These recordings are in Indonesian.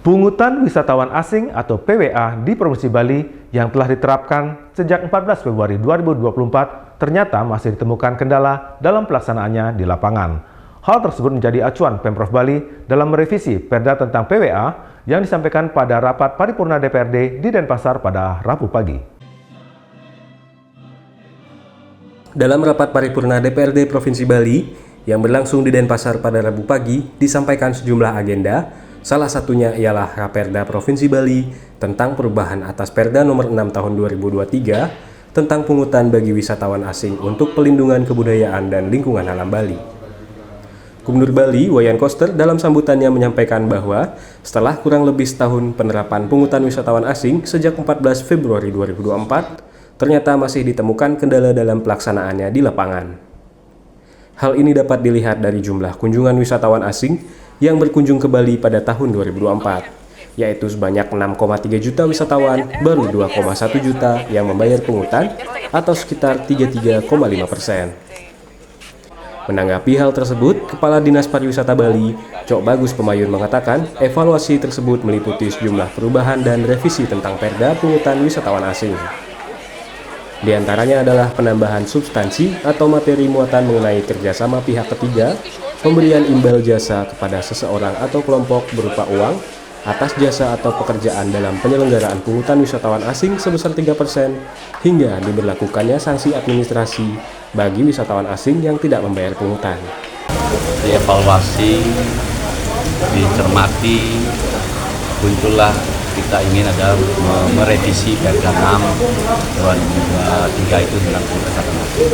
Pungutan wisatawan asing atau PWA di Provinsi Bali yang telah diterapkan sejak 14 Februari 2024 ternyata masih ditemukan kendala dalam pelaksanaannya di lapangan. Hal tersebut menjadi acuan Pemprov Bali dalam merevisi Perda tentang PWA yang disampaikan pada rapat paripurna DPRD di Denpasar pada Rabu pagi. Dalam rapat paripurna DPRD Provinsi Bali yang berlangsung di Denpasar pada Rabu pagi, disampaikan sejumlah agenda. Salah satunya ialah Raperda Provinsi Bali tentang perubahan atas Perda nomor 6 tahun 2023 tentang pungutan bagi wisatawan asing untuk pelindungan kebudayaan dan lingkungan alam Bali. Gubernur Bali, Wayan Koster, dalam sambutannya menyampaikan bahwa setelah kurang lebih setahun penerapan pungutan wisatawan asing sejak 14 Februari 2024, ternyata masih ditemukan kendala dalam pelaksanaannya di lapangan. Hal ini dapat dilihat dari jumlah kunjungan wisatawan asing yang berkunjung ke Bali pada tahun 2024, yaitu sebanyak 6,3 juta wisatawan, baru 2,1 juta yang membayar pungutan atau sekitar 33,5%. Menanggapi hal tersebut, Kepala Dinas Pariwisata Bali, Cok Bagus Pemayun mengatakan evaluasi tersebut meliputi sejumlah perubahan dan revisi tentang Perda pungutan wisatawan asing. Di antaranya adalah penambahan substansi atau materi muatan mengenai kerjasama pihak ketiga, pemberian imbal jasa kepada seseorang atau kelompok berupa uang atas jasa atau pekerjaan dalam penyelenggaraan pungutan wisatawan asing sebesar 3%, hingga diberlakukannya sanksi administrasi bagi wisatawan asing yang tidak membayar pungutan. Dievaluasi, dicermati, muncullah kita ingin ada merevisi Perda 6 2023 itu tentang wisatawan asing.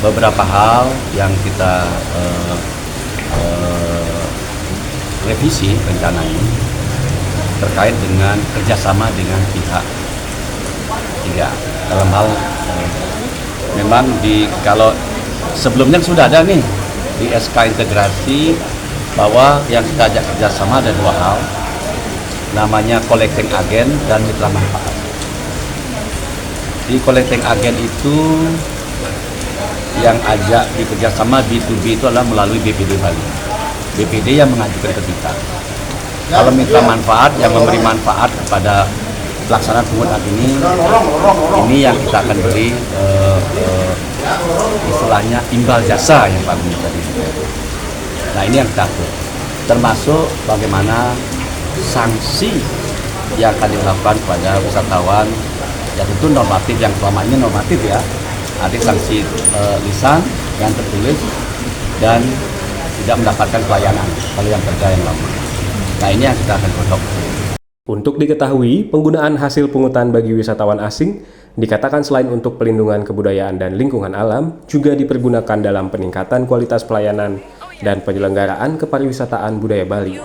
Beberapa hal yang kita revisi rencana ini terkait dengan kerjasama dengan pihak ketiga dalam hal memang kalau sebelumnya sudah ada nih di SK integrasi bahwa yang kita ajak kerjasama ada dua hal, namanya collecting agent dan mitra manfaat. Di collecting agent itu yang ajak di kerjasama B2B itu adalah melalui BPD Bali. BPD yang mengajukan ke kita. Kalau mitra manfaat yang memberi manfaat kepada pelaksanaan pungutan ini yang kita akan beri istilahnya imbal jasa yang paling menjadi. Nah ini yang kita atur. Termasuk bagaimana sanksi yang akan dilakukan kepada wisatawan, ya tentu normatif yang selama ini normatif ya. Ada sanksi lisan yang tertulis dan tidak mendapatkan pelayanan kalau yang kerja yang lama. Nah ini yang kita akan godok. Untuk diketahui, penggunaan hasil pungutan bagi wisatawan asing dikatakan selain untuk pelindungan kebudayaan dan lingkungan alam, juga dipergunakan dalam peningkatan kualitas pelayanan dan penyelenggaraan kepariwisataan budaya Bali.